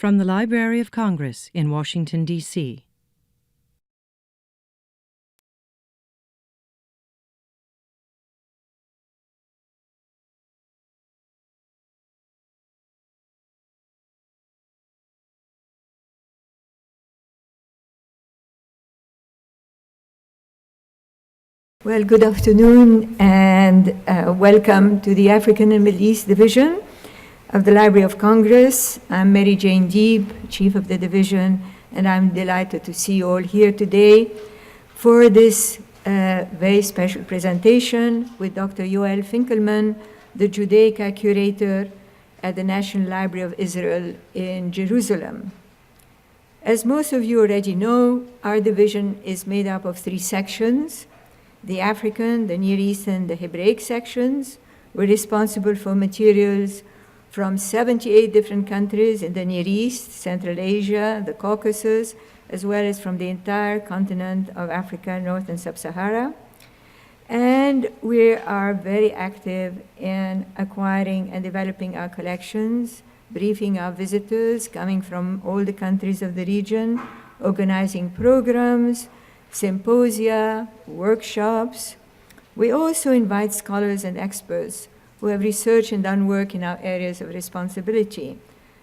From the Library of Congress in Washington, D.C. Well, good afternoon and welcome to the African and Middle East Division of the Library of Congress. I'm Mary Jane Deeb, Chief of the Division, and I'm delighted to see you all here today for this very special presentation with Dr. Yoel Finkelman, the Judaica curator at the National Library of Israel in Jerusalem. As most of you already know, our division is made up of three sections. The African, the Near Eastern, the Hebraic sections were responsible for materials from 78 different countries in the Near East, Central Asia, the Caucasus, as well as from the entire continent of Africa, North and Sub-Sahara. And we are very active in acquiring and developing our collections, briefing our visitors coming from all the countries of the region, organizing programs, symposia, workshops. We also invite scholars and experts who have researched and done work in our areas of responsibility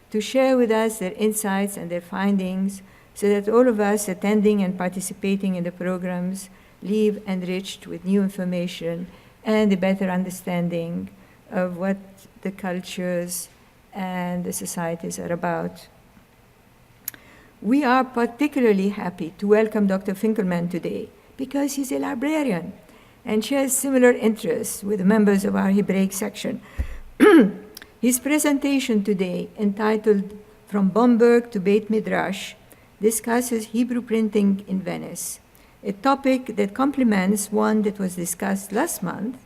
to share with us their insights and their findings so that all of us attending and participating in the programs leave enriched with new information and a better understanding of what the cultures and the societies are about. We are particularly happy to welcome Dr. Finkelman today because he's a librarian and shares similar interests with the members of our Hebraic section. His presentation today, entitled From Bomberg to Beit Midrash, discusses Hebrew printing in Venice, a topic that complements one that was discussed last month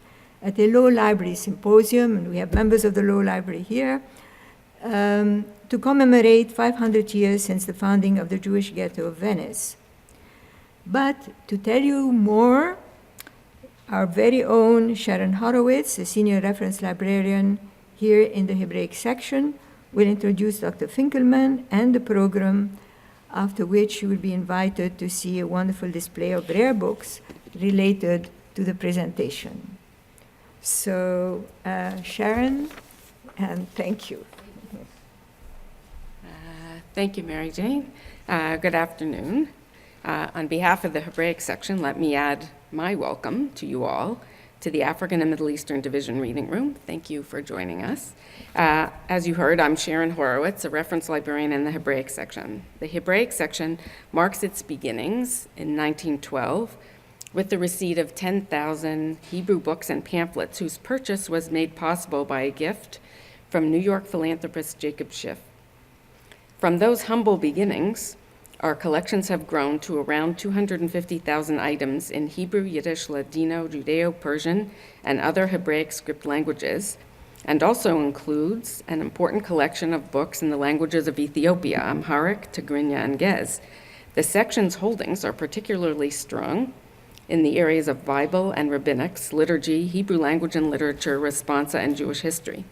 at a Law Library Symposium, and we have members of the Law Library here, to commemorate 500 years since the founding of the Jewish ghetto of Venice. But to tell you more, our very own Sharon Horowitz, a senior reference librarian here in the Hebraic section, will introduce Dr. Finkelman and the program, after which you will be invited to see a wonderful display of rare books related to the presentation. So, Sharon, and thank you. Thank you, Mary Jane. Good afternoon. On behalf of the Hebraic section, let me add my welcome to you all to the African and Middle Eastern Division Reading Room. Thank you for joining us. As you heard, I'm Sharon Horowitz, a reference librarian in the Hebraic section. The Hebraic section marks its beginnings in 1912 with the receipt of 10,000 Hebrew books and pamphlets whose purchase was made possible by a gift from New York philanthropist Jacob Schiff. From those humble beginnings, our collections have grown to around 250,000 items in Hebrew, Yiddish, Ladino, Judeo-Persian, and other Hebraic script languages, and also includes an important collection of books in the languages of Ethiopia, Amharic, Tigrinya, and Gez. The section's holdings are particularly strong in the areas of Bible and Rabbinics, liturgy, Hebrew language and literature, responsa, and Jewish history.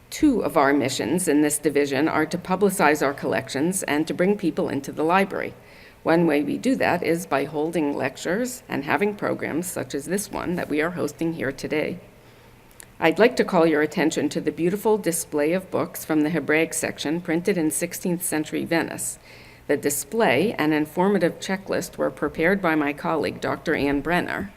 Two of our missions in this division are to publicize our collections and to bring people into the library. One way we do that is by holding lectures and having programs such as this one that we are hosting here today. I'd like to call your attention to the beautiful display of books from the Hebraic section printed in 16th century Venice. The display and informative checklist were prepared by my colleague, Dr. Ann Brenner.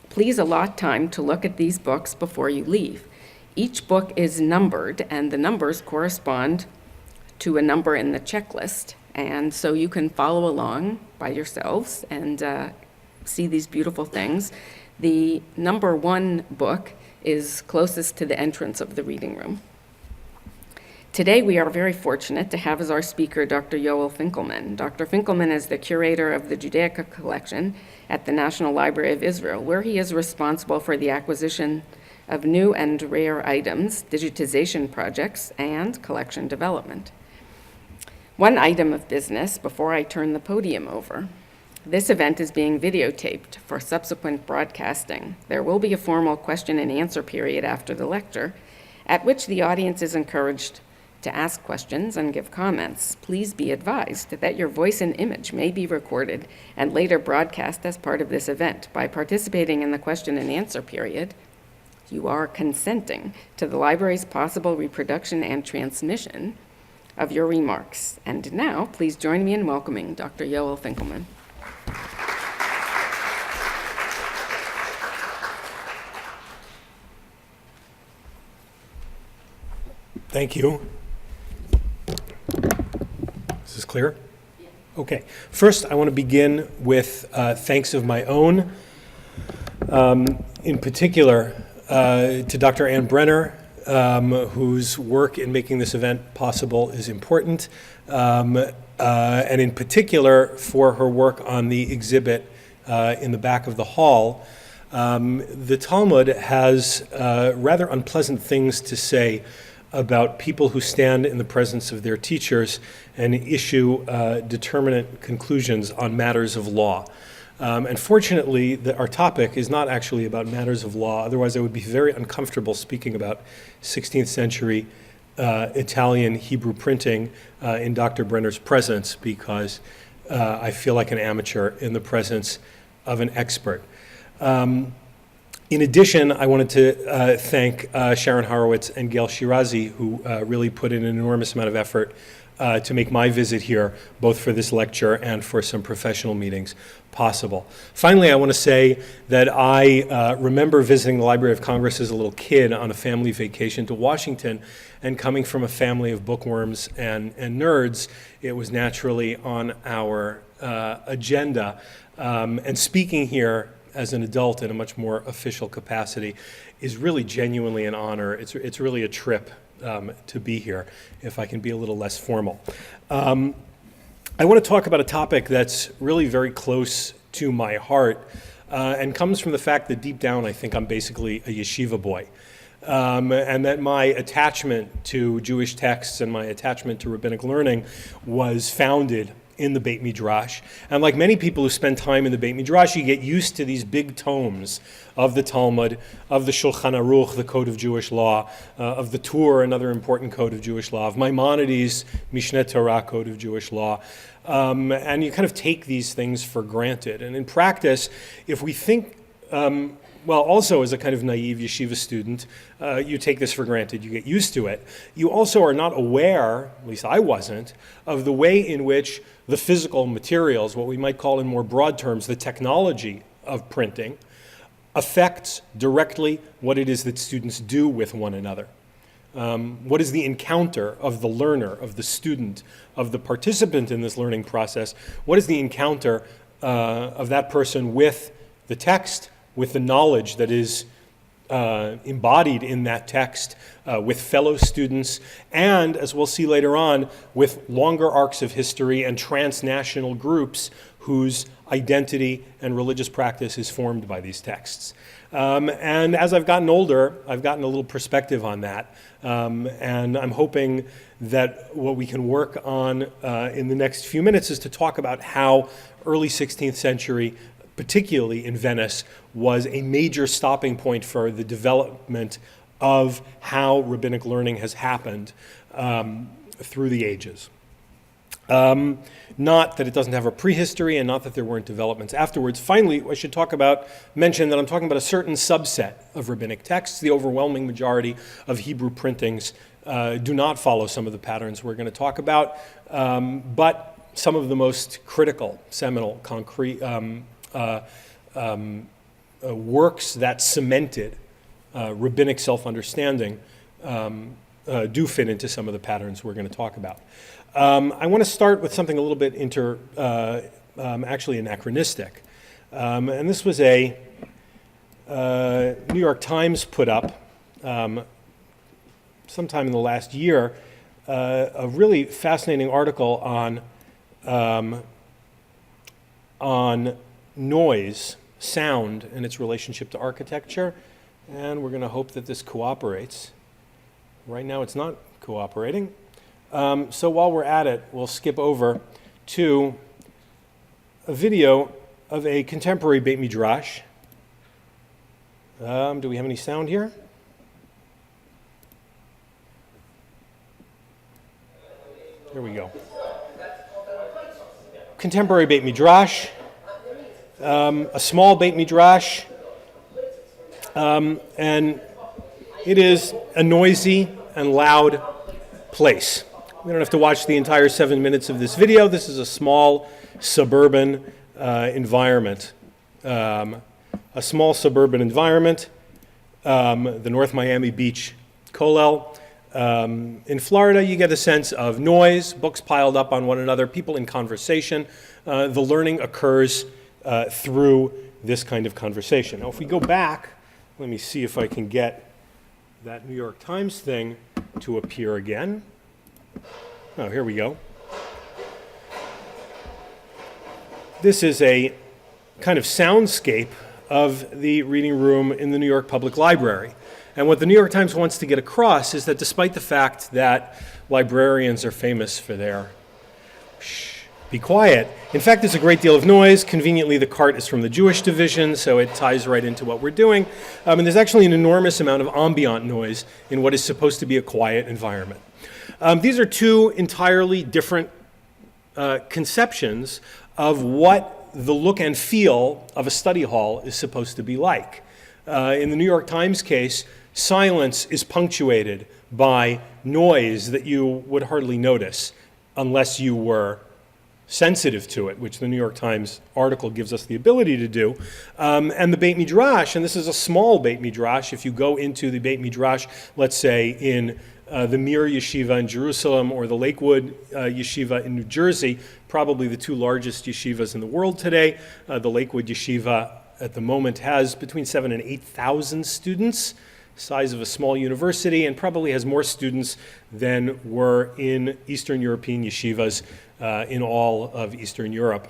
Please allot time to look at these books before you leave. Each book is numbered, and the numbers correspond to a number in the checklist. And so you can follow along by yourselves and see these beautiful things. The number 1 book is closest to the entrance of the reading room. Today, we are very fortunate to have as our speaker Dr. Yoel Finkelman. Dr. Finkelman is the curator of the Judaica Collection at the National Library of Israel, where he is responsible for the acquisition of new and rare items, digitization projects, and collection development. One item of business before I turn the podium over. This event is being videotaped for subsequent broadcasting. There will be a formal question and answer period after the lecture, at which the audience is encouraged To ask questions and give comments, please be advised that your voice and image may be recorded and later broadcast as part of this event. By participating in the question and answer period, you are consenting to the library's possible reproduction and transmission of your remarks. And now, please join me in welcoming Dr. Yoel Finkelman. Thank you. Is this clear? Yeah. Okay. First, I want to begin with thanks of my own, in particular to Dr. Ann Brenner, whose work in making this event possible is important, and in particular for her work on the exhibit in the back of the hall. The Talmud has rather unpleasant things to say about people who stand in the presence of their teachers and issue determinate conclusions on matters of law. And fortunately, our topic is not actually about matters of law. Otherwise, I would be very uncomfortable speaking about 16th century Italian Hebrew printing in Dr. Brenner's presence, because I feel like an amateur in the presence of an expert. In addition, I wanted to thank Sharon Horowitz and Gail Shirazi, who really put in an enormous amount of effort to make my visit here, both for this lecture and for some professional meetings, possible. Finally, I want to say that I remember visiting the Library of Congress as a little kid on a family vacation to Washington, and coming from a family of bookworms and nerds, it was naturally on our agenda. And speaking here as an adult in a much more official capacity is really genuinely an honor. It's really a trip to be here, if I can be a little less formal. I want to talk about a topic that's really very close to my heart and comes from the fact that deep down I think I'm basically a yeshiva boy. And that my attachment to Jewish texts and my attachment to rabbinic learning was founded in the Beit Midrash. And like many people who spend time in the Beit Midrash, you get used to these big tomes of the Talmud, of the Shulchan Aruch, the Code of Jewish Law, of the Tur, another important code of Jewish law, of Maimonides, Mishna Torah, Code of Jewish Law. And you kind of take these things for granted. And in practice, if we think, well, also as a kind of naive yeshiva student, you take this for granted, you get used to it. You also are not aware, at least I wasn't, of the way in which the physical materials, what we might call in more broad terms, the technology of printing, affects directly what it is that students do with one another. What is the encounter of the learner, of the student, of the participant in this learning process? What is the encounter of that person with the text, with the knowledge that is embodied in that text, with fellow students, and, as we'll see later on, with longer arcs of history and transnational groups whose identity and religious practice is formed by these texts. And as I've gotten older, I've gotten a little perspective on that. And I'm hoping that what we can work on in the next few minutes is to talk about how early 16th century, particularly in Venice, was a major stopping point for the development of how rabbinic learning has happened through the ages. Not that it doesn't have a prehistory, and not that there weren't developments afterwards. Finally, I should mention that I'm talking about a certain subset of rabbinic texts. The overwhelming majority of Hebrew printings do not follow some of the patterns we're going to talk about, but some of the most critical, seminal, concrete works that cemented rabbinic self-understanding do fit into some of the patterns we're going to talk about. I want to start with something a little bit actually anachronistic. And this was a New York Times put up sometime in the last year, a really fascinating article on noise, sound, and its relationship to architecture. And we're going to hope that this cooperates. Right now it's not cooperating. So while we're at it, we'll skip over to a video of a contemporary Beit Midrash. Do we have any sound here? There we go. Contemporary Beit Midrash, a small Beit Midrash, and it is a noisy and loud place. We don't have to watch the entire 7 minutes of this video. This is a small suburban environment. A small suburban environment, the North Miami Beach Kollel. In Florida, you get a sense of noise, books piled up on one another, people in conversation. The learning occurs through this kind of conversation. Now, if we go back, let me see if I can get that New York Times thing to appear again. Oh, here we go. This is a kind of soundscape of the reading room in the New York Public Library. And what the New York Times wants to get across is that despite the fact that librarians are famous for their be quiet, in fact, there's a great deal of noise. Conveniently, the cart is from the Jewish division, so it ties right into what we're doing. And there's actually an enormous amount of ambient noise in what is supposed to be a quiet environment. These are two entirely different conceptions of what the look and feel of a study hall is supposed to be like. In the New York Times case, silence is punctuated by noise that you would hardly notice unless you were sensitive to it, which the New York Times article gives us the ability to do. And the Beit Midrash, and this is a small Beit Midrash, if you go into the Beit Midrash, let's say in the Mir Yeshiva in Jerusalem or the Lakewood Yeshiva in New Jersey, probably the two largest yeshivas in the world today. The Lakewood Yeshiva at the moment has between 7,000 and 8,000 students, size of a small university, and probably has more students than were in Eastern European yeshivas in all of Eastern Europe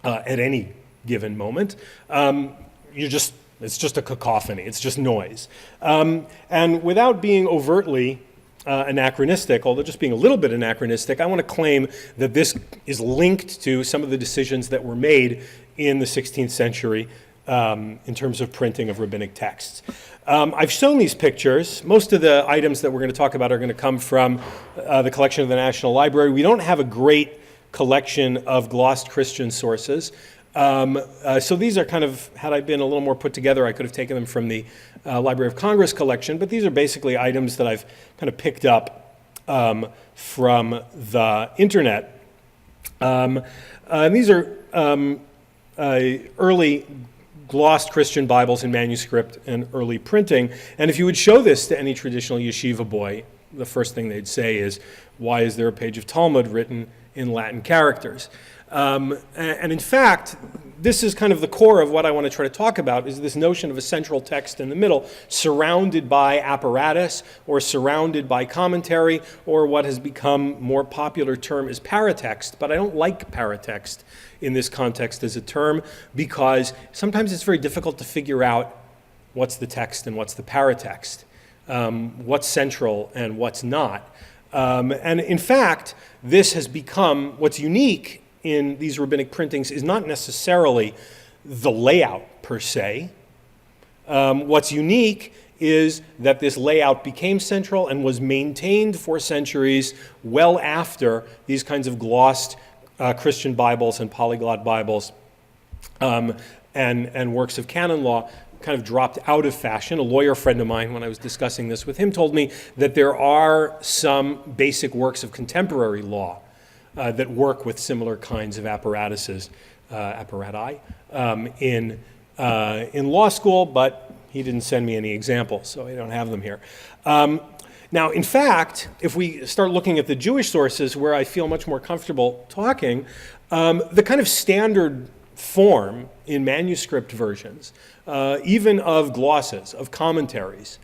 at any given moment. It's just a cacophony, it's just noise. And without being overtly anachronistic, although just being a little bit anachronistic, I want to claim that this is linked to some of the decisions that were made in the 16th century in terms of printing of rabbinic texts. I've shown these pictures. Most of the items that we're going to talk about are going to come from the collection of the National Library. We don't have a great collection of glossed Christian sources. So these are kind of, had I been a little more put together, I could have taken them from the Library of Congress collection, but these are basically items that I've kind of picked up from the internet. And these are early glossed Christian Bibles in manuscript and early printing. And if you would show this to any traditional yeshiva boy, the first thing they'd say is, why is there a page of Talmud written in Latin characters? And in fact, this is kind of the core of what I want to try to talk about, is this notion of a central text in the middle, surrounded by apparatus, or surrounded by commentary, or what has become more popular term is paratext. But I don't like paratext in this context as a term, because sometimes it's very difficult to figure out what's the text and what's the paratext, what's central and what's not. And in fact, this has become, what's unique in these rabbinic printings is not necessarily the layout per se. What's unique is that this layout became central and was maintained for centuries well after these kinds of glossed Christian Bibles and polyglot Bibles and works of canon law kind of dropped out of fashion. A lawyer friend of mine, when I was discussing this with him, told me that there are some basic works of contemporary law that work with similar kinds of apparatuses, in law school, but he didn't send me any examples, so I don't have them here. Now, in fact, if we start looking at the Jewish sources, where I feel much more comfortable talking, the kind of standard form in manuscript versions, even of glosses, of commentaries,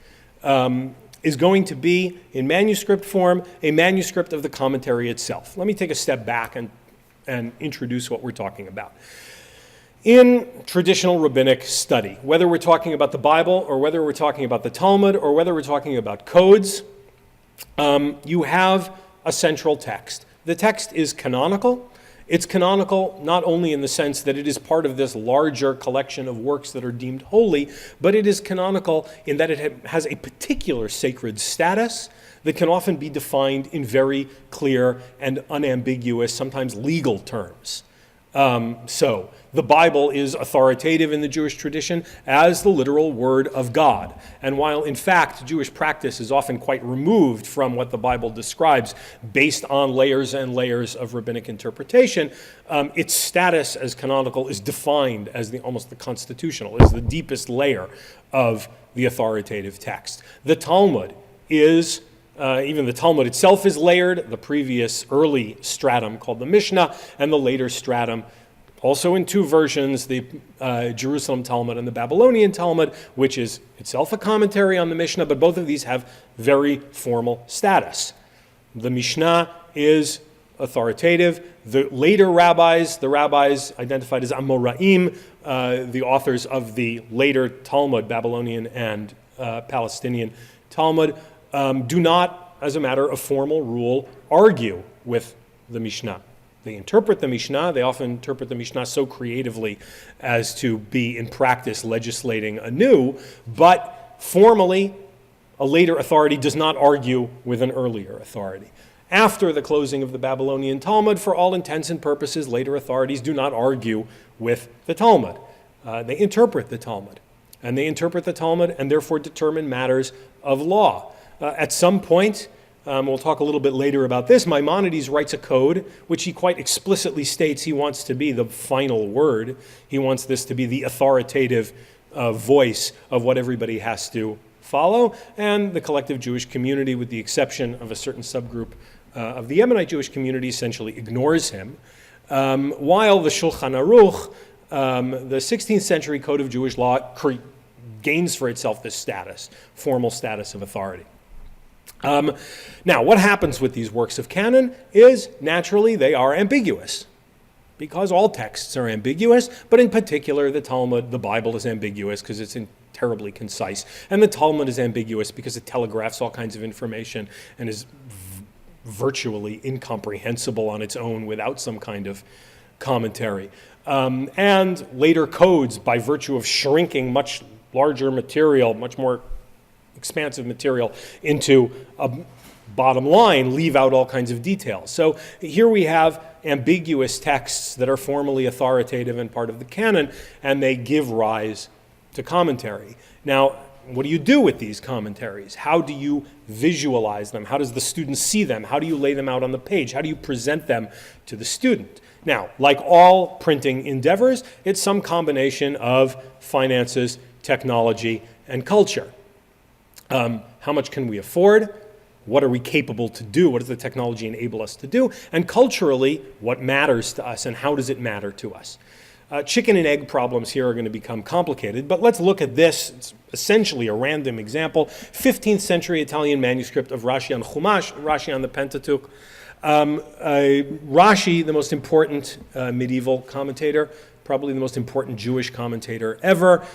is going to be, in manuscript form, a manuscript of the commentary itself. Let me take a step back and introduce what we're talking about. In traditional rabbinic study, whether we're talking about the Bible or whether we're talking about the Talmud or whether we're talking about codes, you have a central text. The text is canonical. It's canonical not only in the sense that it is part of this larger collection of works that are deemed holy, but it is canonical in that it has a particular sacred status that can often be defined in very clear and unambiguous, sometimes legal terms. So the Bible is authoritative in the Jewish tradition as the literal word of God. And while in fact Jewish practice is often quite removed from what the Bible describes based on layers and layers of rabbinic interpretation, its status as canonical is defined as almost the constitutional, is the deepest layer of the authoritative text. The Talmud is even the Talmud itself is layered, the previous early stratum called the Mishna, and the later stratum, also in two versions, the Jerusalem Talmud and the Babylonian Talmud, which is itself a commentary on the Mishnah, but both of these have very formal status. The Mishnah is authoritative. The later rabbis, the rabbis identified as Amoraim, the authors of the later Talmud, Babylonian and Palestinian Talmud, do not, as a matter of formal rule, argue with the Mishnah. They interpret the Mishnah. They often interpret the Mishnah so creatively as to be, in practice, legislating anew. But formally, a later authority does not argue with an earlier authority. After the closing of the Babylonian Talmud, for all intents and purposes, later authorities do not argue with the Talmud. They interpret the Talmud. And they interpret the Talmud and therefore determine matters of law. At some point, we'll talk a little bit later about this, Maimonides writes a code which he quite explicitly states he wants to be the final word. He wants this to be the authoritative voice of what everybody has to follow. And the collective Jewish community, with the exception of a certain subgroup of the Yemenite Jewish community, essentially ignores him. While the Shulchan Aruch, the 16th century code of Jewish law, gains for itself this status, formal status of authority. Now, what happens with these works of canon is, naturally, they are ambiguous, because all texts are ambiguous, but in particular, the Talmud, the Bible is ambiguous because it's terribly concise, and the Talmud is ambiguous because it telegraphs all kinds of information and is virtually incomprehensible on its own without some kind of commentary. And later codes, by virtue of shrinking much larger material, much more expansive material into a bottom line, leave out all kinds of details. So here we have ambiguous texts that are formally authoritative and part of the canon, and they give rise to commentary. Now, what do you do with these commentaries? How do you visualize them? How does the student see them? How do you lay them out on the page? How do you present them to the student? Now, like all printing endeavors, it's some combination of finances, technology, and culture. How much can we afford? What are we capable to do? What does the technology enable us to do? And culturally, what matters to us and how does it matter to us? Chicken and egg problems here are going to become complicated, but let's look at this. It's essentially a random example. 15th century Italian manuscript of Rashi on Chumash, Rashi on the Pentateuch. Rashi, the most important medieval commentator, probably the most important Jewish commentator ever.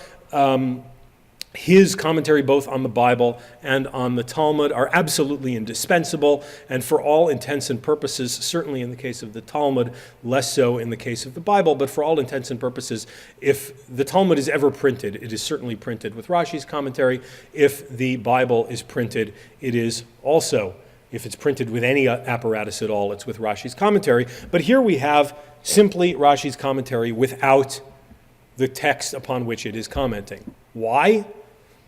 His commentary both on the Bible and on the Talmud are absolutely indispensable, and for all intents and purposes, certainly in the case of the Talmud, less so in the case of the Bible, but for all intents and purposes, if the Talmud is ever printed, it is certainly printed with Rashi's commentary. If the Bible is printed, it is also, if it's printed with any apparatus at all, it's with Rashi's commentary. But here we have simply Rashi's commentary without the text upon which it is commenting. Why?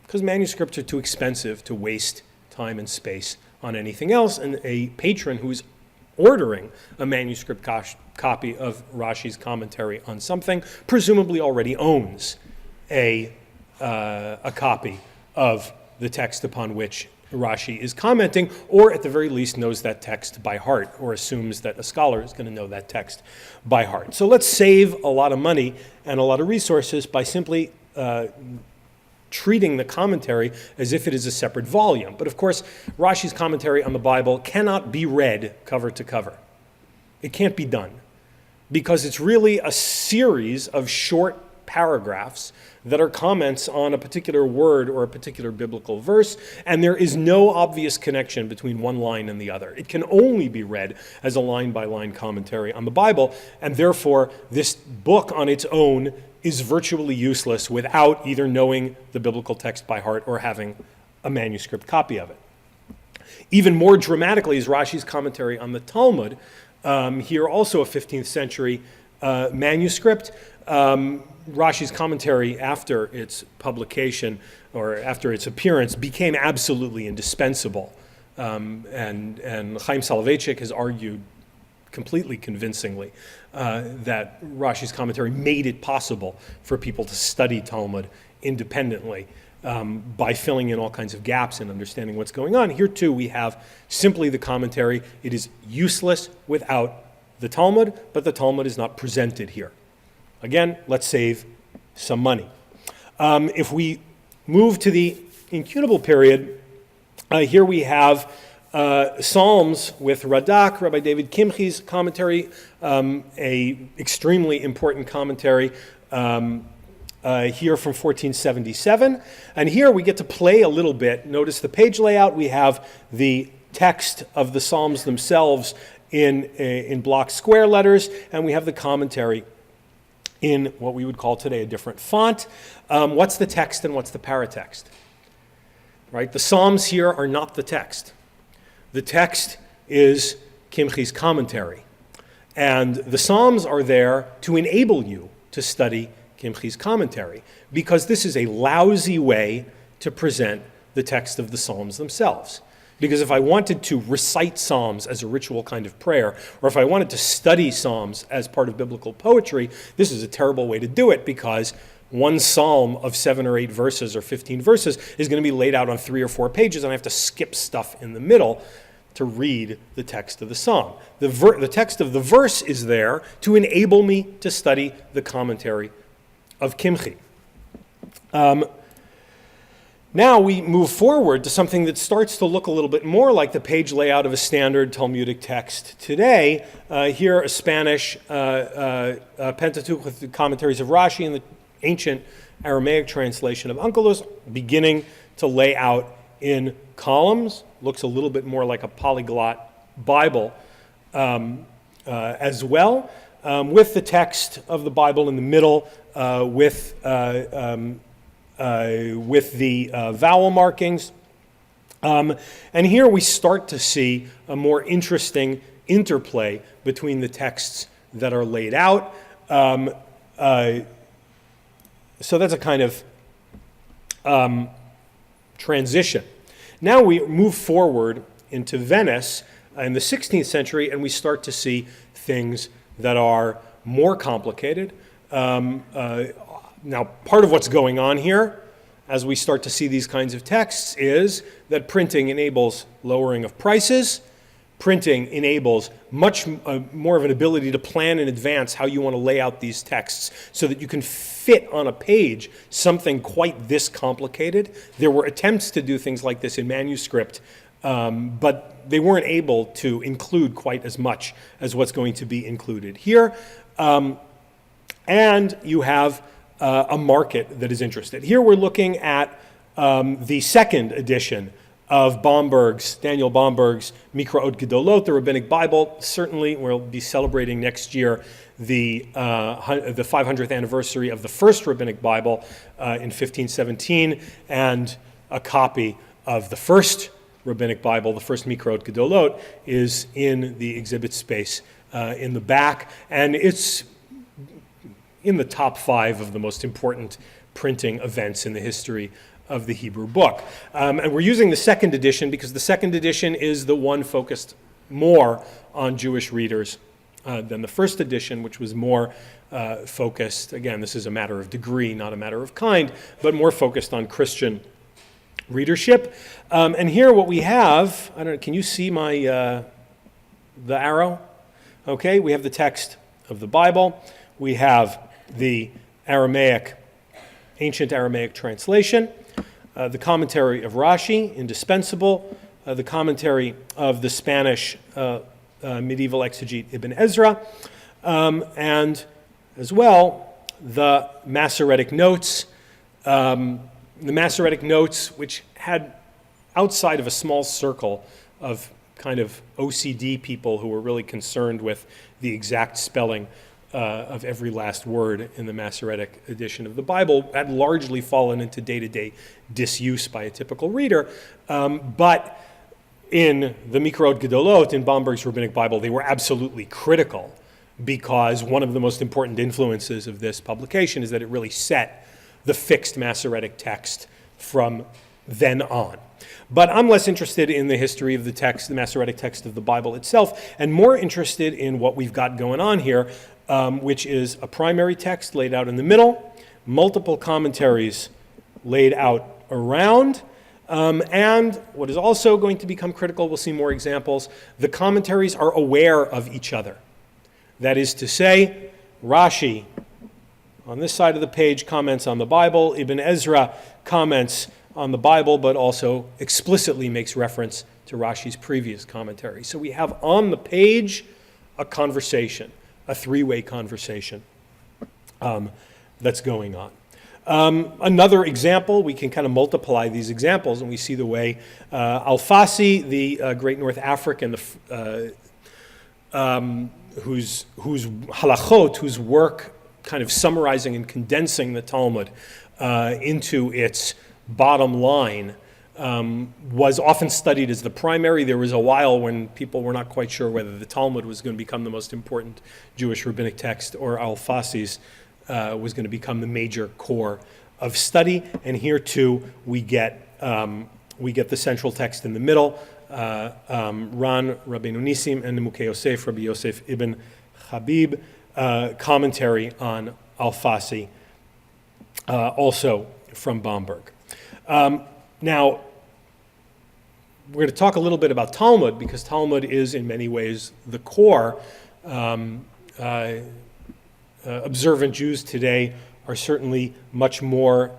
Because manuscripts are too expensive to waste time and space on anything else, and a patron who's ordering a manuscript copy of Rashi's commentary on something presumably already owns a copy of the text upon which Rashi is commenting, or at the very least knows that text by heart, or assumes that a scholar is going to know that text by heart. So let's save a lot of money and a lot of resources by simply treating the commentary as if it is a separate volume. But of course, Rashi's commentary on the Bible cannot be read cover to cover. It can't be done, because it's really a series of short paragraphs that are comments on a particular word or a particular biblical verse, and there is no obvious connection between one line and the other. It can only be read as a line-by-line commentary on the Bible, and therefore this book on its own is virtually useless without either knowing the biblical text by heart or having a manuscript copy of it. Even more dramatically is Rashi's commentary on the Talmud, here also a 15th century manuscript. Rashi's commentary after its publication or after its appearance became absolutely indispensable. And Chaim Soloveitchik has argued completely convincingly that Rashi's commentary made it possible for people to study Talmud independently by filling in all kinds of gaps in understanding what's going on. Here too we have simply the commentary. It is useless without the Talmud, but the Talmud is not presented here. Again, let's save some money. If we move to the incunable period, here we have Psalms with Radak, Rabbi David Kimchi's commentary, a extremely important commentary here from 1477. And here we get to play a little bit. Notice the page layout. We have the text of the Psalms themselves in block square letters, and we have the commentary in what we would call today a different font. What's the text and what's the paratext? Right? The Psalms here are not the text. The text is Kimchi's commentary. And the Psalms are there to enable you to study Kimchi's commentary, because this is a lousy way to present the text of the Psalms themselves. Because if I wanted to recite Psalms as a ritual kind of prayer, or if I wanted to study Psalms as part of biblical poetry, this is a terrible way to do it, because one psalm of 7 or 8 verses or 15 verses is going to be laid out on 3 or 4 pages, and I have to skip stuff in the middle to read the text of the psalm. The text of the verse is there to enable me to study the commentary of Kimchi. Now we move forward to something that starts to look a little bit more like the page layout of a standard Talmudic text today. Here, a Spanish Pentateuch with the commentaries of Rashi and the ancient Aramaic translation of Onkelos, beginning to lay out in columns. Looks a little bit more like a polyglot Bible as well, with the text of the Bible in the middle, with the vowel markings. And here we start to see a more interesting interplay between the texts that are laid out. So that's a kind of transition. Now we move forward into Venice in the 16th century, and we start to see things that are more complicated. Now, part of what's going on here, as we start to see these kinds of texts, is that printing enables lowering of prices. Printing enables much more of an ability to plan in advance how you want to lay out these texts so that you can fit on a page something quite this complicated. There were attempts to do things like this in manuscript, but they weren't able to include quite as much as what's going to be included here. And you have a market that is interested. Here we're looking at the second edition of Daniel Bomberg's Mikraot Gedolot, the Rabbinic Bible. Certainly we'll be celebrating next year the 500th anniversary of the first Rabbinic Bible in 1517, and a copy of the first Rabbinic Bible, the first Mikraot Gedolot, is in the exhibit space in the back, and it's in the top 5 of the most important printing events in the history of the Hebrew book. And we're using the second edition because the second edition is the one focused more on Jewish readers than the first edition, which was more focused, again, this is a matter of degree, not a matter of kind, but more focused on Christian readership. And here what we have, I don't know, can you see the arrow? Okay, we have the text of the Bible. We have the ancient Aramaic translation, the commentary of Rashi, indispensable, the commentary of the Spanish medieval exegete Ibn Ezra, and as well the Masoretic notes. The Masoretic notes, which had, outside of a small circle of kind of OCD people who were really concerned with the exact spelling of every last word in the Masoretic edition of the Bible, had largely fallen into day-to-day disuse by a typical reader. But in the Mikrot Gedolot, in Bomberg's Rabbinic Bible, they were absolutely critical, because one of the most important influences of this publication is that it really set the fixed Masoretic text from then on. But I'm less interested in the history of the text, the Masoretic text of the Bible itself, and more interested in what we've got going on here, which is a primary text laid out in the middle, multiple commentaries laid out around, and what is also going to become critical, we'll see more examples, the commentaries are aware of each other. That is to say, Rashi, on this side of the page, comments on the Bible. Ibn Ezra comments on the Bible, but also explicitly makes reference to Rashi's previous commentary. So we have on the page a conversation, a three-way conversation that's going on. Another example, we can kind of multiply these examples, and we see the way Alfasi, the great North African, whose halachot, whose work kind of summarizing and condensing the Talmud into its bottom line, was often studied as the primary. There was a while when people were not quite sure whether the Talmud was going to become the most important Jewish rabbinic text or Alfasi's was going to become the major core of study. And here too we get the central text in the middle, Ran Rabbeinu Nissim and Nimukei Yosef, Rabbi Yosef ibn Habib, commentary on Alfasi, also from Bomberg. Now, we're going to talk a little bit about Talmud, because Talmud is in many ways the core. Observant Jews today are certainly much more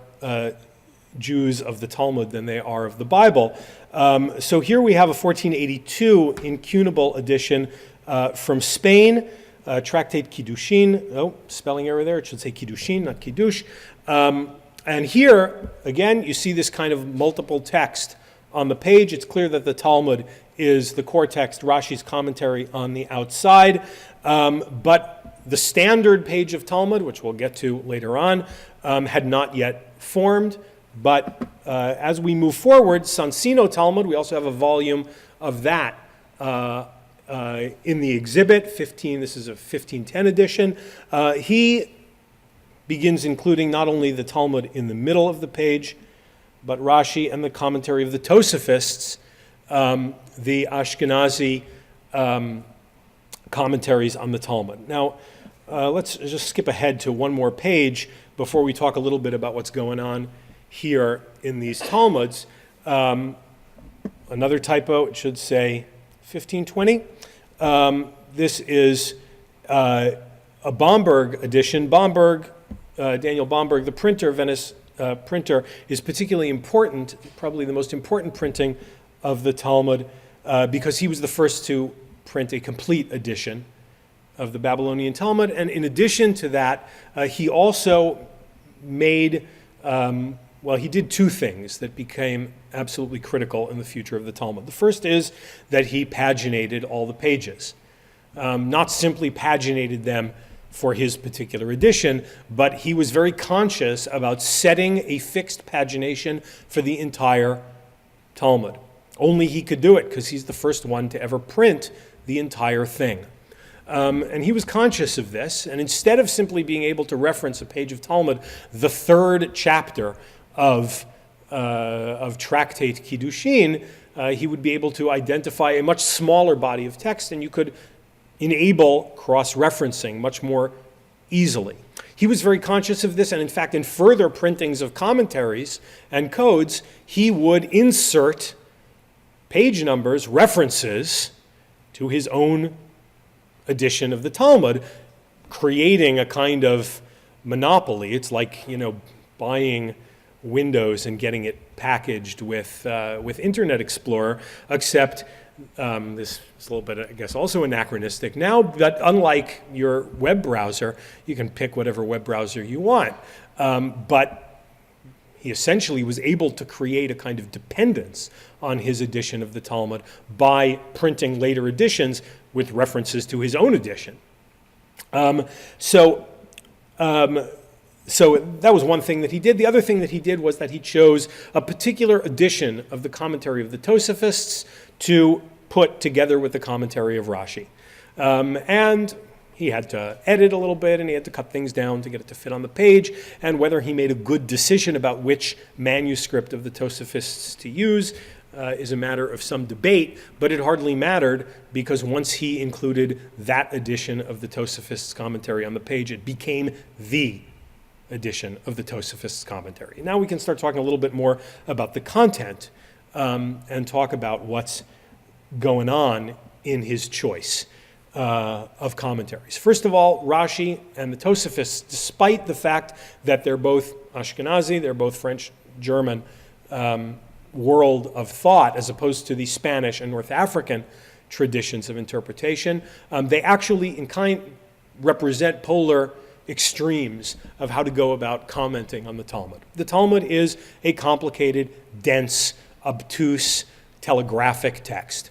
Jews of the Talmud than they are of the Bible. So here we have a 1482 incunable edition from Spain, Tractate Kiddushin. Oh, spelling error there. It should say Kiddushin, not Kiddush. And here, again, you see this kind of multiple text on the page. It's clear that the Talmud is the core text, Rashi's commentary on the outside. But the standard page of Talmud, which we'll get to later on, had not yet formed. But as we move forward, Sansino Talmud, we also have a volume of that in the exhibit, this is a 1510 edition. He begins including not only the Talmud in the middle of the page, but Rashi and the commentary of the Tosafists, the Ashkenazi commentaries on the Talmud. Now, let's just skip ahead to one more page before we talk a little bit about what's going on here in these Talmuds. Another typo, it should say 1520. This is a Bomberg edition. Daniel Bomberg, the printer, Venice printer, is particularly important, probably the most important printing of the Talmud, because he was the first to print a complete edition of the Babylonian Talmud. And in addition to that, he also made, he did two things that became absolutely critical in the future of the Talmud. The first is that he paginated all the pages. Not simply paginated them for his particular edition, but he was very conscious about setting a fixed pagination for the entire Talmud. Only he could do it because he's the first one to ever print the entire thing. And he was conscious of this, and instead of simply being able to reference a page of Talmud, the third chapter of Tractate Kiddushin, he would be able to identify a much smaller body of text, and you could enable cross-referencing much more easily. He was very conscious of this, and in fact, in further printings of commentaries and codes, he would insert page numbers, references to his own edition of the Talmud, creating a kind of monopoly. It's like, buying Windows and getting it packaged with Internet Explorer, except This is a little bit, I guess, also anachronistic now, but unlike your web browser, you can pick whatever web browser you want. But he essentially was able to create a kind of dependence on his edition of the Talmud by printing later editions with references to his own edition. So that was one thing that he did. The other thing that he did was that he chose a particular edition of the commentary of the Tosafists to put together with the commentary of Rashi. And he had to edit a little bit, and he had to cut things down to get it to fit on the page. And whether he made a good decision about which manuscript of the Tosafists to use is a matter of some debate, but it hardly mattered, because once he included that edition of the Tosafists commentary on the page, it became the edition of the Tosafists commentary. Now we can start talking a little bit more about the content and talk about what's going on in his choice of commentaries. First of all, Rashi and the Tosafists, despite the fact that they're both Ashkenazi, they're both French-German world of thought, as opposed to the Spanish and North African traditions of interpretation, they actually in kind represent polar extremes of how to go about commenting on the Talmud. The Talmud is a complicated, dense, obtuse, telegraphic text.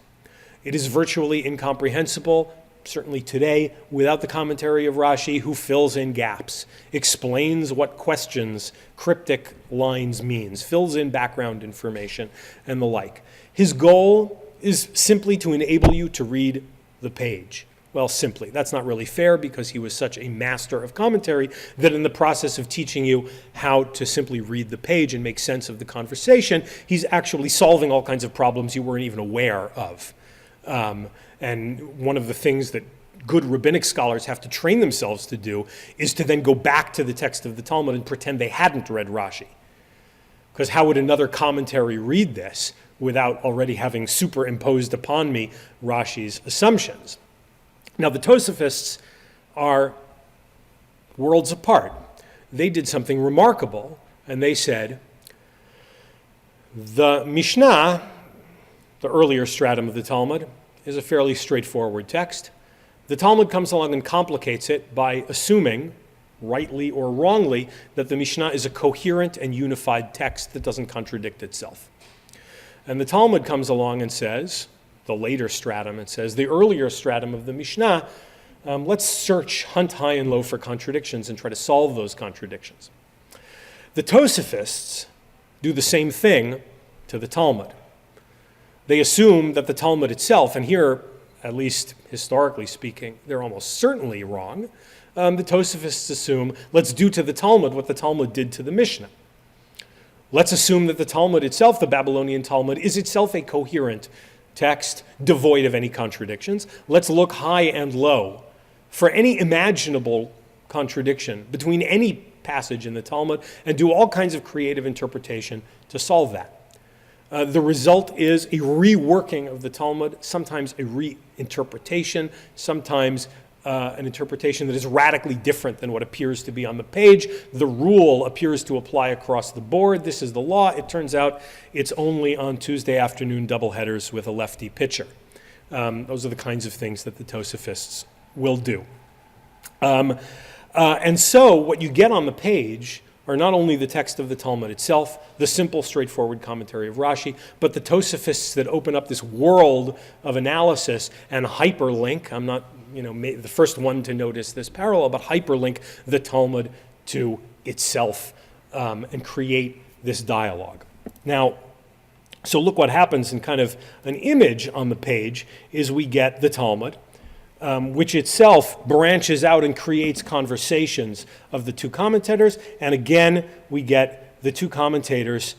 It is virtually incomprehensible, certainly today, without the commentary of Rashi, who fills in gaps, explains what questions cryptic lines means, fills in background information, and the like. His goal is simply to enable you to read the page. Well, simply. That's not really fair, because he was such a master of commentary that in the process of teaching you how to simply read the page and make sense of the conversation, he's actually solving all kinds of problems you weren't even aware of. And one of the things that good rabbinic scholars have to train themselves to do is to then go back to the text of the Talmud and pretend they hadn't read Rashi. Because how would another commentary read this without already having superimposed upon me Rashi's assumptions? Now, the Tosafists are worlds apart. They did something remarkable, and they said, the Mishna, the earlier stratum of the Talmud, is a fairly straightforward text. The Talmud comes along and complicates it by assuming, rightly or wrongly, that the Mishnah is a coherent and unified text that doesn't contradict itself. And the Talmud comes along and says, the later stratum, it says, the earlier stratum of the Mishnah, let's search, hunt high and low for contradictions and try to solve those contradictions. The Tosafists do the same thing to the Talmud. They assume that the Talmud itself, and here, at least historically speaking, they're almost certainly wrong. The Tosafists assume, let's do to the Talmud what the Talmud did to the Mishnah. Let's assume that the Talmud itself, the Babylonian Talmud, is itself a coherent text, devoid of any contradictions. Let's look high and low for any imaginable contradiction between any passage in the Talmud and do all kinds of creative interpretation to solve that. The result is a reworking of the Talmud, sometimes a reinterpretation, sometimes an interpretation that is radically different than what appears to be on the page. The rule appears to apply across the board. This is the law. It turns out it's only on Tuesday afternoon doubleheaders with a lefty pitcher. Those are the kinds of things that the Tosafists will do. And so what you get on the page are not only the text of the Talmud itself, the simple, straightforward commentary of Rashi, but the Tosafists that open up this world of analysis and hyperlink. I'm not, the first one to notice this parallel, but hyperlink the Talmud to itself and create this dialogue. Now, so look what happens in kind of an image on the page is we get the Talmud, which itself branches out and creates conversations of the two commentators. And again, we get the two commentators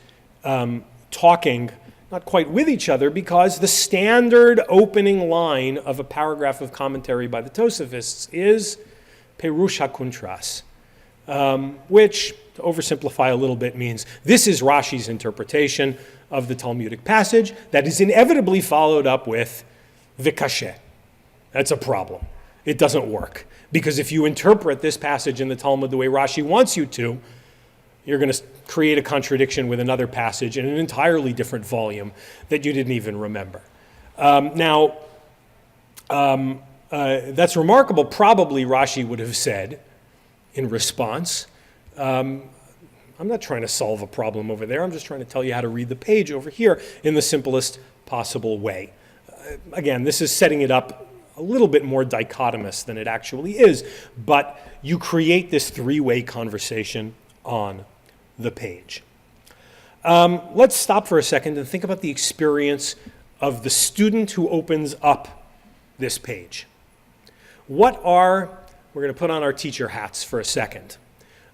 talking, not quite with each other, because the standard opening line of a paragraph of commentary by the Tosafists is Perush HaKuntras, which, to oversimplify a little bit, means this is Rashi's interpretation of the Talmudic passage that is inevitably followed up with Vikashe. That's a problem. It doesn't work. Because if you interpret this passage in the Talmud the way Rashi wants you to, you're going to create a contradiction with another passage in an entirely different volume that you didn't even remember. That's remarkable, probably Rashi would have said in response. I'm not trying to solve a problem over there. I'm just trying to tell you how to read the page over here in the simplest possible way. Again, this is setting it up a little bit more dichotomous than it actually is, but you create this three-way conversation on the page. Let's stop for a second and think about the experience of the student who opens up this page. We're going to put on our teacher hats for a second.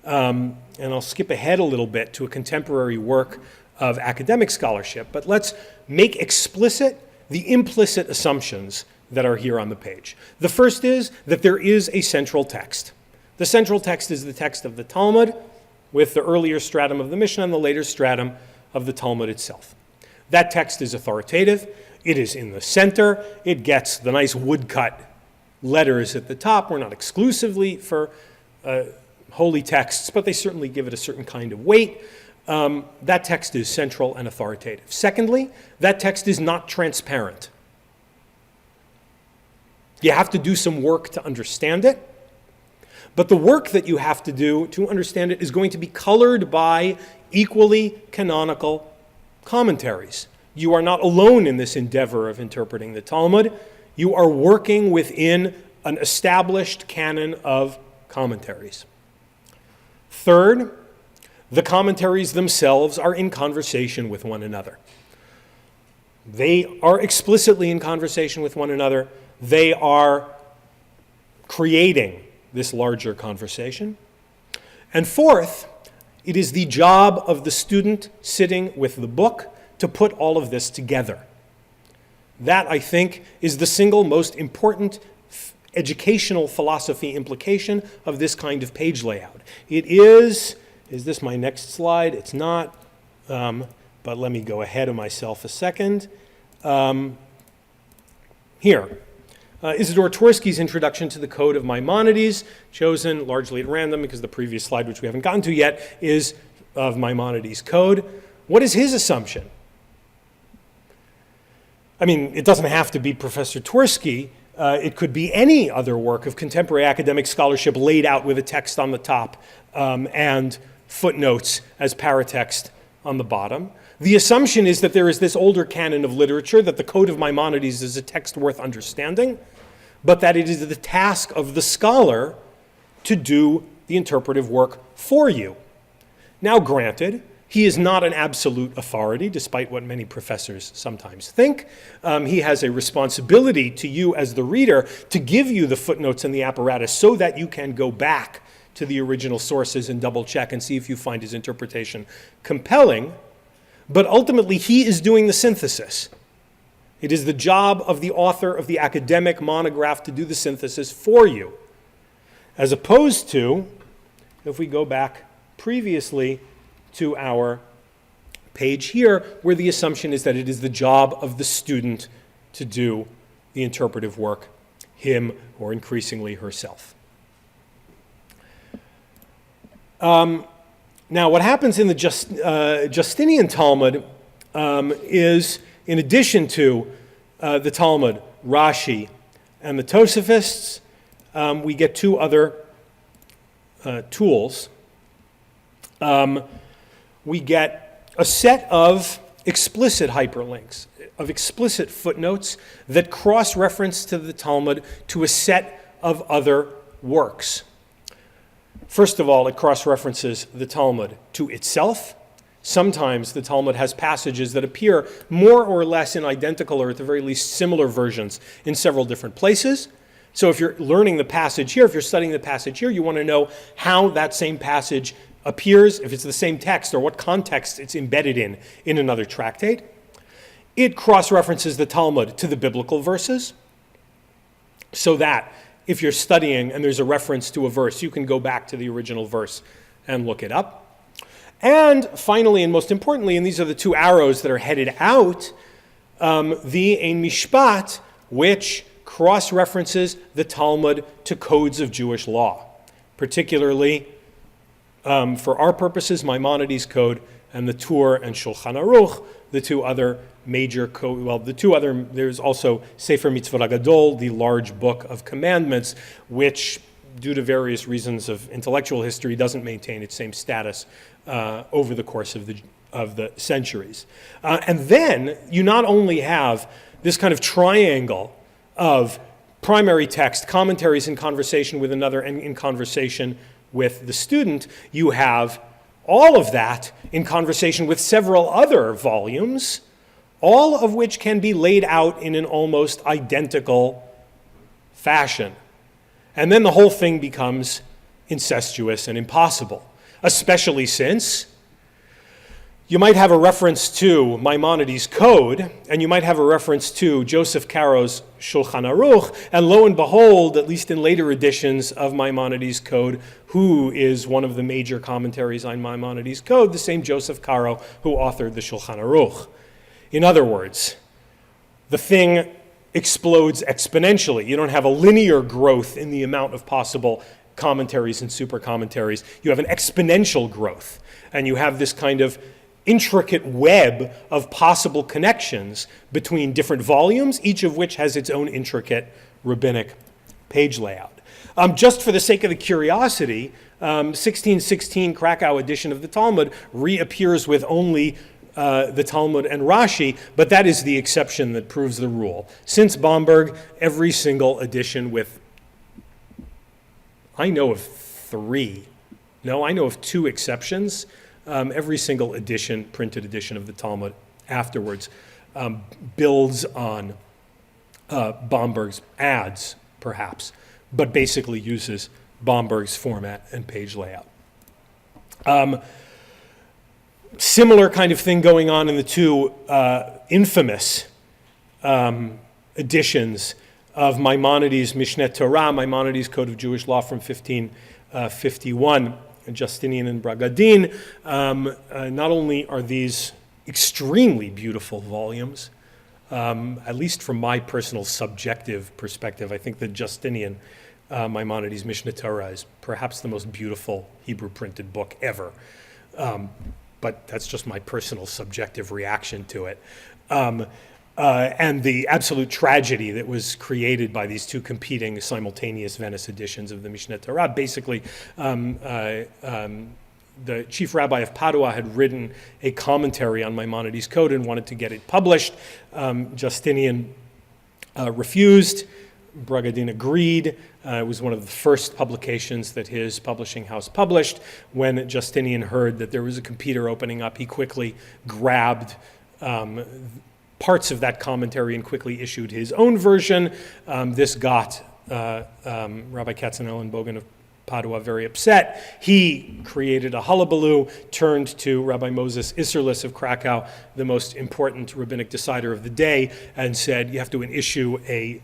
And I'll skip ahead a little bit to a contemporary work of academic scholarship, but let's make explicit the implicit assumptions that are here on the page. The first is that there is a central text. The central text is the text of the Talmud, with the earlier stratum of the Mishna and the later stratum of the Talmud itself. That text is authoritative. It is in the center. It gets the nice woodcut letters at the top. We're not exclusively for holy texts, but they certainly give it a certain kind of weight. That text is central and authoritative. Secondly, that text is not transparent. You have to do some work to understand it, but the work that you have to do to understand it is going to be colored by equally canonical commentaries. You are not alone in this endeavor of interpreting the Talmud. You are working within an established canon of commentaries. Third, the commentaries themselves are in conversation with one another. They are explicitly in conversation with one another. They are creating this larger conversation. And fourth, it is the job of the student sitting with the book to put all of this together. That, I think, is the single most important educational philosophy implication of this kind of page layout. It is this my next slide? It's not, but let me go ahead of myself a second. Here. Isidore Tversky's introduction to the Code of Maimonides, chosen largely at random because the previous slide, which we haven't gotten to yet, is of Maimonides' code. What is his assumption? I mean, it doesn't have to be Professor Tversky. It could be any other work of contemporary academic scholarship laid out with a text on the top and footnotes as paratext on the bottom. The assumption is that there is this older canon of literature, that the Code of Maimonides is a text worth understanding, but that it is the task of the scholar to do the interpretive work for you. Now, granted, he is not an absolute authority, despite what many professors sometimes think. He has a responsibility to you as the reader to give you the footnotes and the apparatus so that you can go back to the original sources and double check and see if you find his interpretation compelling. But ultimately, he is doing the synthesis. It is the job of the author of the academic monograph to do the synthesis for you. As opposed to, if we go back previously to our page here, where the assumption is that it is the job of the student to do the interpretive work, him or increasingly herself. Now, what happens in the Justinian Talmud is, in addition to the Talmud, Rashi, and the Tosafists, we get two other tools. We get a set of explicit hyperlinks, of explicit footnotes that cross-reference to the Talmud to a set of other works. First of all, it cross-references the Talmud to itself. Sometimes the Talmud has passages that appear more or less in identical or at the very least similar versions in several different places. So if you're learning the passage here, if you're studying the passage here, you want to know how that same passage appears, if it's the same text or what context it's embedded in another tractate. It cross-references the Talmud to the biblical verses so that if you're studying and there's a reference to a verse, you can go back to the original verse and look it up. And finally, and most importantly, and these are the two arrows that are headed out, the Ein Mishpat, which cross-references the Talmud to codes of Jewish law, particularly, for our purposes, Maimonides' code and the Tur and Shulchan Aruch, the two other major code. Well, the two other, there's also Sefer Mitzvot HaGadol, the large book of commandments, which, due to various reasons of intellectual history, doesn't maintain its same status over the course of the centuries. And then you not only have this kind of triangle of primary text, commentaries in conversation with another, and in conversation with the student, you have all of that in conversation with several other volumes, all of which can be laid out in an almost identical fashion. And then the whole thing becomes incestuous and impossible, especially since you might have a reference to Maimonides' Code, and you might have a reference to Joseph Caro's Shulchan Aruch, and lo and behold, at least in later editions of Maimonides' Code, who is one of the major commentaries on Maimonides' Code, the same Joseph Caro who authored the Shulchan Aruch. In other words, the thing explodes exponentially. You don't have a linear growth in the amount of possible commentaries and super commentaries. You have an exponential growth, and you have this kind of intricate web of possible connections between different volumes, each of which has its own intricate rabbinic page layout. Just for the sake of the curiosity, 1616 Krakow edition of the Talmud reappears with only the Talmud and Rashi, but that is the exception that proves the rule. Since Bomberg, every single edition with, I know of two exceptions. Every single edition, printed edition of the Talmud afterwards builds on Bomberg's ads, perhaps, but basically uses Bomberg's format and page layout. Similar kind of thing going on in the two infamous editions of Maimonides' Mishneh Torah, Maimonides' Code of Jewish Law from 1551, Justinian and Bragadin. Not only are these extremely beautiful volumes, at least from my personal subjective perspective, I think that Justinian Maimonides' Mishneh Torah is perhaps the most beautiful Hebrew printed book ever. But that's just my personal subjective reaction to it. And the absolute tragedy that was created by these two competing simultaneous Venice editions of the Mishneh Torah. Basically, the chief rabbi of Padua had written a commentary on Maimonides' Code and wanted to get it published. Justinian refused. Bragadin agreed. It was one of the first publications that his publishing house published. When Justinian heard that there was a competer opening up, he quickly grabbed parts of that commentary and quickly issued his own version. This got Rabbi Katzenellenbogen of Padua very upset. He created a hullabaloo, turned to Rabbi Moses Isserlis of Krakow, the most important rabbinic decider of the day, and said, you have to issue a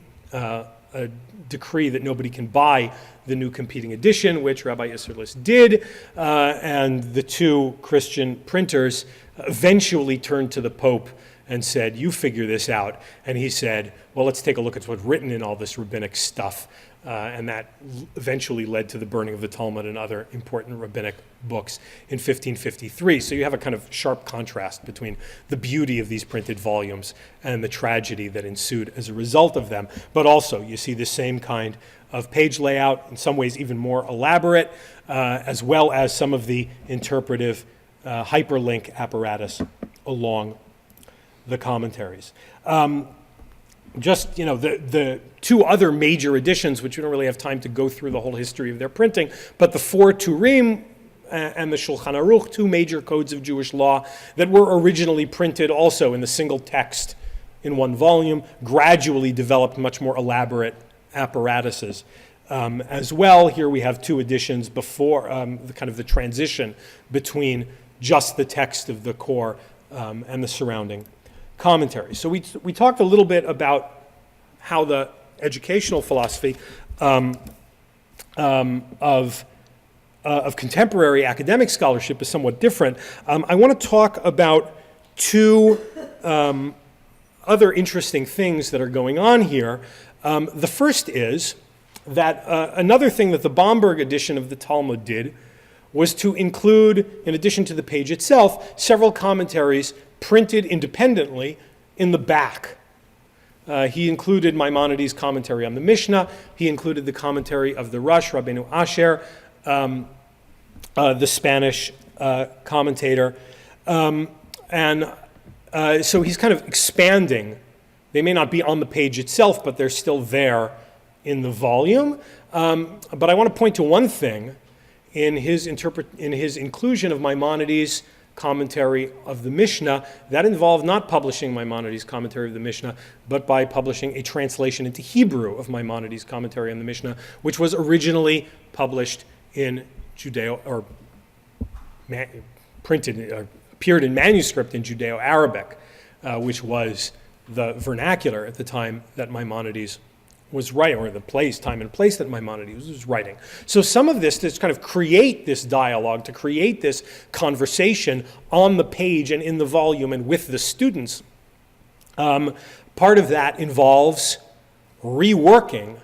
decree that nobody can buy the new competing edition, which Rabbi Isserlis did, and the two Christian printers eventually turned to the Pope and said, you figure this out. And he said, well, let's take a look at what's written in all this rabbinic stuff. And that eventually led to the burning of the Talmud and other important rabbinic books in 1553. So you have a kind of sharp contrast between the beauty of these printed volumes and the tragedy that ensued as a result of them. But also, you see the same kind of page layout, in some ways even more elaborate, as well as some of the interpretive hyperlink apparatus along the commentaries. The two other major editions, which we don't really have time to go through the whole history of their printing, but the four Turim and the Shulchan Aruch, two major codes of Jewish law that were originally printed also in the single text in one volume, gradually developed much more elaborate apparatuses as well. Here we have two editions before the transition between just the text of the core and the surrounding commentary. So we talked a little bit about how the educational philosophy of contemporary academic scholarship is somewhat different. I want to talk about two other interesting things that are going on here. The first is that another thing that the Bomberg edition of the Talmud did was to include, in addition to the page itself, several commentaries printed independently in the back. He included Maimonides' commentary on the Mishnah. He included the commentary of the Rosh, Rabbeinu Asher, the Spanish commentator. So he's kind of expanding. They may not be on the page itself, but they're still there in the volume. But I want to point to one thing in his inclusion of Maimonides' commentary of the Mishnah. That involved not publishing Maimonides' commentary of the Mishnah, but by publishing a translation into Hebrew of Maimonides' commentary on the Mishnah, which was originally published in appeared in manuscript in Judeo-Arabic, which was the vernacular at the time that Maimonides was writing, or the time and place that Maimonides was writing. So some of this, to kind of create this dialogue, to create this conversation on the page and in the volume and with the students, part of that involves reworking,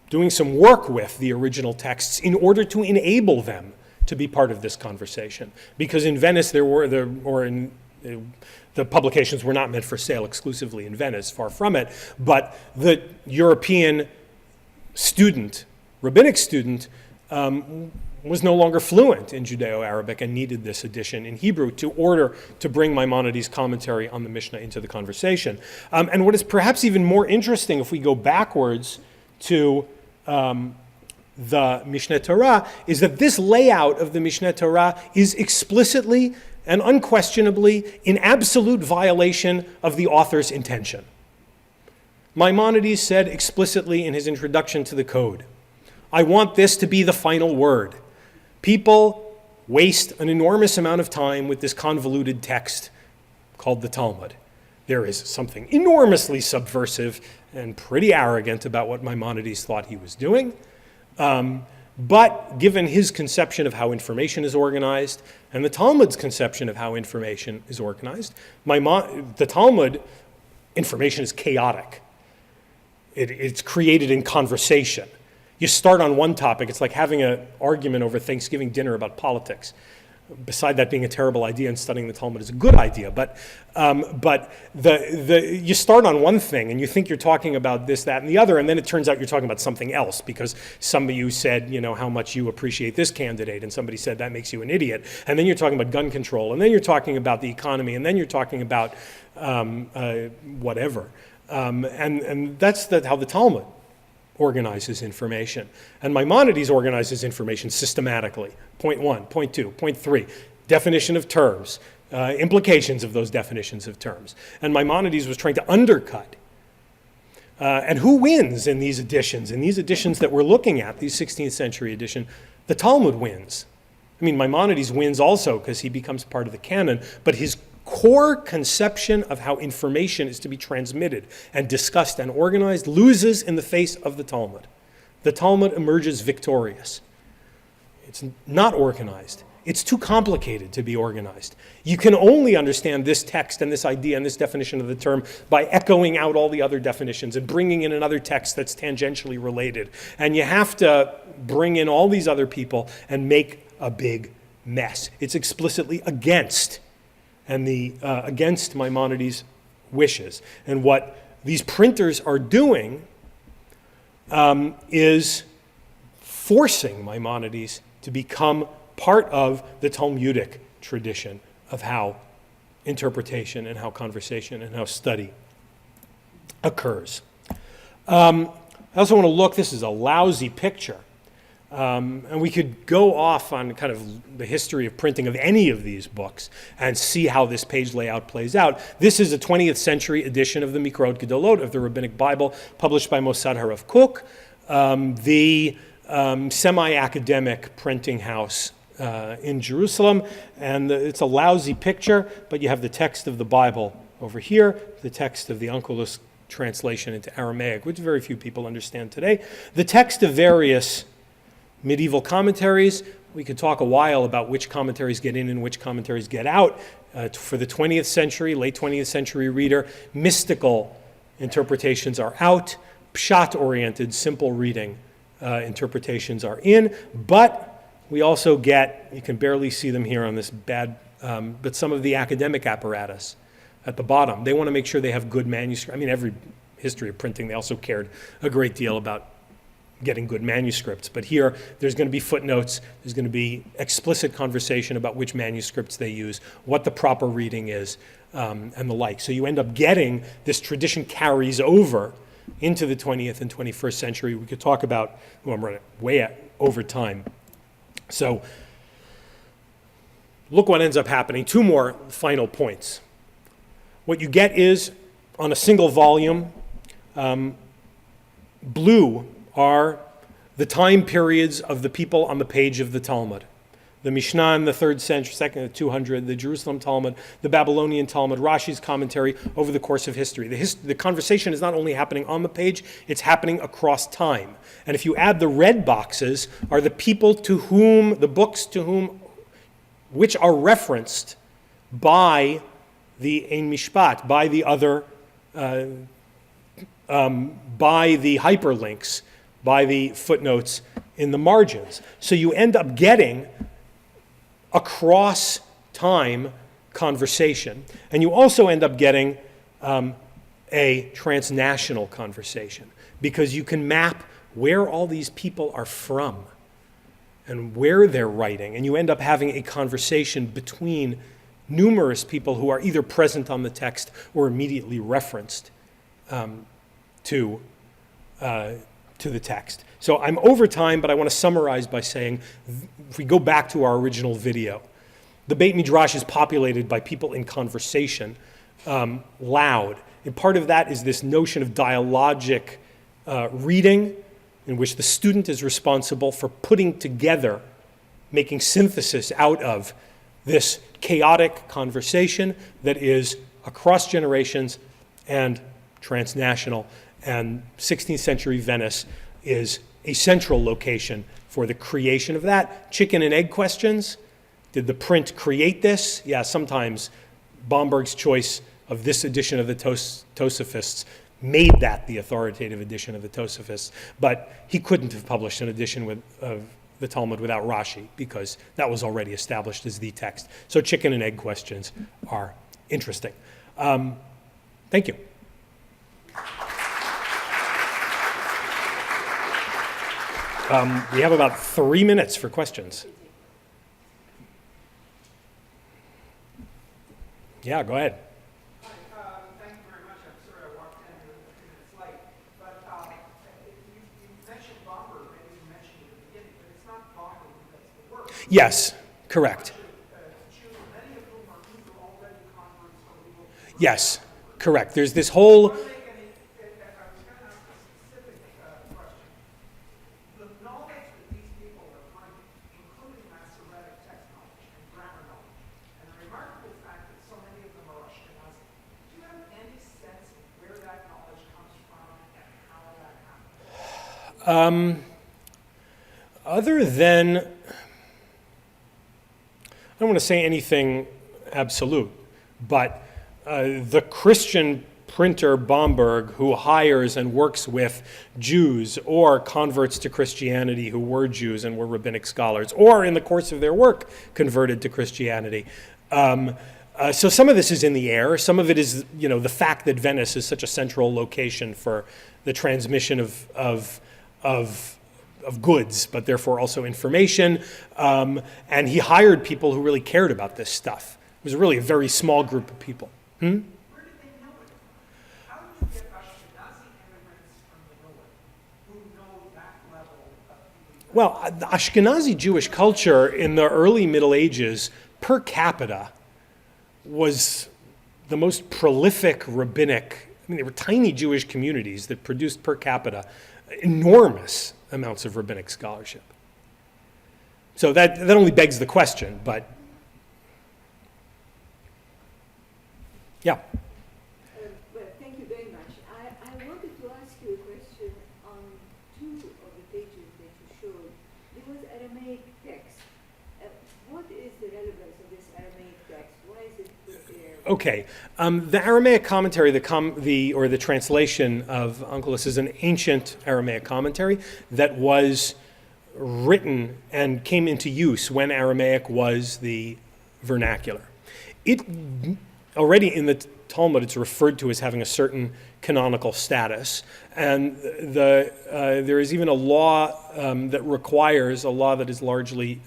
doing some work with the original texts in order to enable them to be part of this conversation. Because in Venice, the publications were not meant for sale exclusively in Venice, far from it, but the European student, rabbinic student, was no longer fluent in Judeo-Arabic and needed this edition in Hebrew to bring Maimonides' commentary on the Mishnah into the conversation. And what is perhaps even more interesting, if we go backwards to the Mishneh Torah, is that this layout of the Mishneh Torah is explicitly and unquestionably in absolute violation of the author's intention. Maimonides said explicitly in his introduction to the code, I want this to be the final word. People waste an enormous amount of time with this convoluted text called the Talmud. There is something enormously subversive and pretty arrogant about what Maimonides thought he was doing. But given his conception of how information is organized and the Talmud's conception of how information is organized, the Talmud, information is chaotic. It's created in conversation. You start on one topic. It's like having an argument over Thanksgiving dinner about politics. Beside that being a terrible idea, and studying the Talmud is a good idea. But you start on one thing, and you think you're talking about this, that, and the other, and then it turns out you're talking about something else because some of you said, how much you appreciate this candidate, and somebody said that makes you an idiot. And then you're talking about gun control, and then you're talking about the economy, and then you're talking about whatever. And that's how the Talmud organizes information. And Maimonides organizes information systematically. Point 1, point 2, point 3, definition of terms, implications of those definitions of terms. And Maimonides was trying to undercut. And who wins in these editions? In these editions that we're looking at, these 16th century edition, the Talmud wins. I mean, Maimonides wins also because he becomes part of the canon, but his core conception of how information is to be transmitted and discussed and organized loses in the face of the Talmud. The Talmud emerges victorious. It's not organized. It's too complicated to be organized. You can only understand this text and this idea and this definition of the term by echoing out all the other definitions and bringing in another text that's tangentially related. And you have to bring in all these other people and make a big mess. It's explicitly against Maimonides' wishes. And what these printers are doing is forcing Maimonides to become part of the Talmudic tradition of how interpretation and how conversation and how study occurs. I also want to look, this is a lousy picture. And we could go off on kind of the history of printing of any of these books and see how this page layout plays out. This is a 20th century edition of the Mikrot Gedolot, of the Rabbinic Bible, published by Mossad Harav Kook, the semi-academic printing house in Jerusalem. And it's a lousy picture, but you have the text of the Bible over here, the text of the Onkelos translation into Aramaic, which very few people understand today, the text of various medieval commentaries. We could talk a while about which commentaries get in and which commentaries get out. For the 20th century, late 20th century reader, mystical interpretations are out. Pshat-oriented, simple reading interpretations are in. But we also get, you can barely see them here on this bad, but some of the academic apparatus at the bottom. They want to make sure they have good manuscript. I mean, every history of printing, they also cared a great deal about getting good manuscripts. But here, there's going to be footnotes. There's going to be explicit conversation about which manuscripts they use, what the proper reading is, and the like. So you end up getting this tradition carries over into the 20th and 21st century. We could talk about, I'm running way over time. So look what ends up happening. Two more final points. What you get is, on a single volume, blue are the time periods of the people on the page of the Talmud. The Mishna in the 3rd century, 2nd to 200, the Jerusalem Talmud, the Babylonian Talmud, Rashi's commentary over the course of history. The conversation is not only happening on the page, it's happening across time. And if you add the red boxes, are the people to whom, the books to whom, which are referenced by the Ein Mishpat, by the other, by the hyperlinks, by the footnotes in the margins. So you end up getting across time conversation. And you also end up getting a transnational conversation, because you can map where all these people are from and where they're writing. And you end up having a conversation between numerous people who are either present on the text or immediately referenced to the text. So I'm over time, but I want to summarize by saying, if we go back to our original video, the Beit Midrash is populated by people in conversation, loud. And part of that is this notion of dialogic reading, in which the student is responsible for putting together, making synthesis out of this chaotic conversation that is across generations and transnational. And 16th century Venice is a central location for the creation of that. Chicken and egg questions. Did the print create this? Yeah, sometimes Bomberg's choice of this edition of the Tosafists made that the authoritative edition of the Tosafists, but he couldn't have published an edition of the Talmud without Rashi, because that was already established as the text. So chicken and egg questions are interesting. Thank you. We have about 3 minutes for questions. Yeah, go ahead. Thank you very much. I'm sorry I walked in here a few minutes late. But you mentioned Bomberg, maybe you mentioned it at the beginning, but it's not Bomberg who does the work. Yes, correct. Jews, many of whom are either already converts or will be. Yes, correct. There's this whole... If I was going to ask a specific question, the knowledge that these people are bringing, including Masoretic text knowledge and grammar knowledge, and the remarkable fact that so many of them are Ashkenazi, do you have any sense of where that knowledge comes from and how that happens? Other than... I don't want to say anything absolute, but the Christian printer Bomberg, who hires and works with Jews or converts to Christianity who were Jews and were rabbinic scholars, or in the course of their work converted to Christianity. So some of this is in the air. Some of it is, the fact that Venice is such a central location for the transmission of goods, but therefore also information. And he hired people who really cared about this stuff. It was really a very small group of people. Where did they know it? How did you get Ashkenazi immigrants from the north who know that level of people? Well, the Ashkenazi Jewish culture in the early Middle Ages, per capita, was the most prolific rabbinic. I mean, they were tiny Jewish communities that produced per capita enormous amounts of rabbinic scholarship. So that only begs the question, but yeah. Well, thank you very much. I wanted to ask you a question on 2 of the pages that you showed. There was Aramaic text. What is the relevance of this Aramaic text? Why is it put there? Okay. The Aramaic commentary, the translation of Onkelos is an ancient Aramaic commentary that was written and came into use when Aramaic was the vernacular. already in the Talmud, it's referred to as having a certain canonical status. And there is even a law that requires, a law that is largely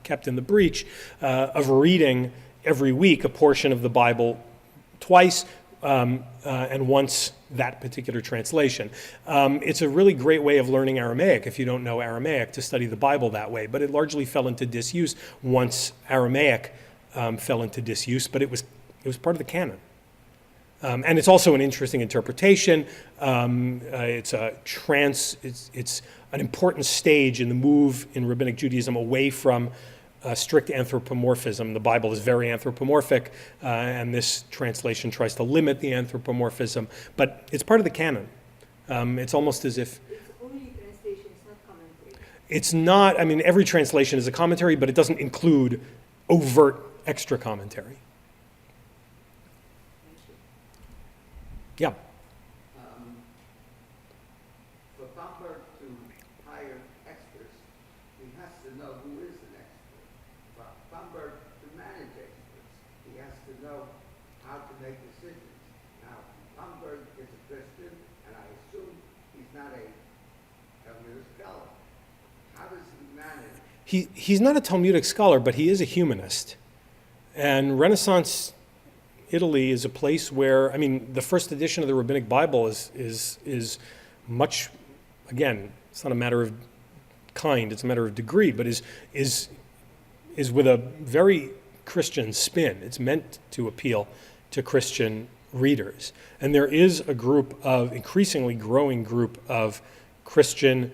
kept in the breach, of reading every week a portion of the Bible twice, and once that particular translation. It's a really great way of learning Aramaic if you don't know Aramaic, to study the Bible that way, but it largely fell into disuse once Aramaic fell into disuse, but it was part of the canon. And it's also an interesting interpretation. It's an important stage in the move in Rabbinic Judaism away from strict anthropomorphism. The Bible is very anthropomorphic, and this translation tries to limit the anthropomorphism, but it's part of the canon. It's almost as if... It's only translation, it's not commentary. It's not, I mean, every translation is a commentary, but it doesn't include overt extra commentary. Yeah. For Bomberg to hire experts, he has to know who is an expert. For Bomberg to manage experts, he has to know how to make decisions. Now, Bomberg is a Christian, and I assume he's not a Talmudic scholar. How does he manage? He's not a Talmudic scholar, but he is a humanist. And Renaissance Italy is a place where, I mean, the first edition of the Rabbinic Bible is much, again, it's not a matter of kind, it's a matter of degree, but is with a very Christian spin. It's meant to appeal to Christian readers. And there is a group of, increasingly growing group of Christian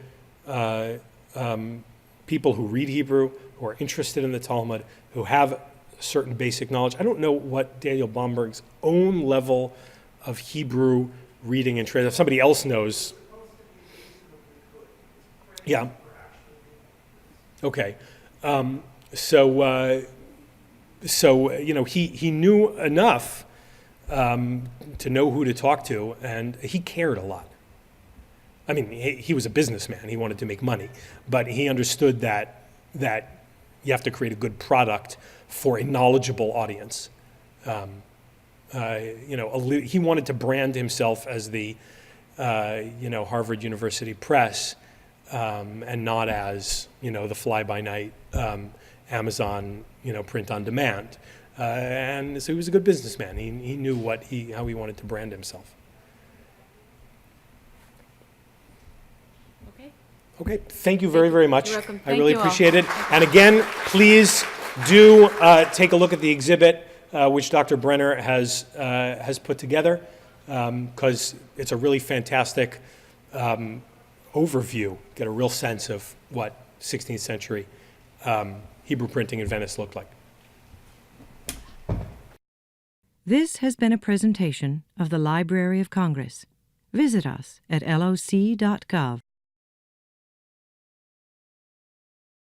people who read Hebrew, who are interested in the Talmud, who have certain basic knowledge. I don't know what Daniel Bomberg's own level of Hebrew reading and translation. If somebody else knows. Yeah. Okay. So you know, he knew enough to know who to talk to, and he cared a lot. I mean, he was a businessman. He wanted to make money, but he understood that you have to create a good product for a knowledgeable audience. You know, he wanted to brand himself as the, you know, Harvard University Press, and not as, you know, the fly-by-night Amazon, you know, print on demand. And so he was a good businessman. He knew how he wanted to brand himself. Okay, thank you very, very much. You're welcome. I Thank really you all. appreciate it. And again, please do take a look at the exhibit which Dr. Brenner has put together, because it's a really fantastic overview. Get a real sense of what 16th century Hebrew printing in Venice looked like. This has been a presentation of the Library of Congress. Visit us at loc.gov.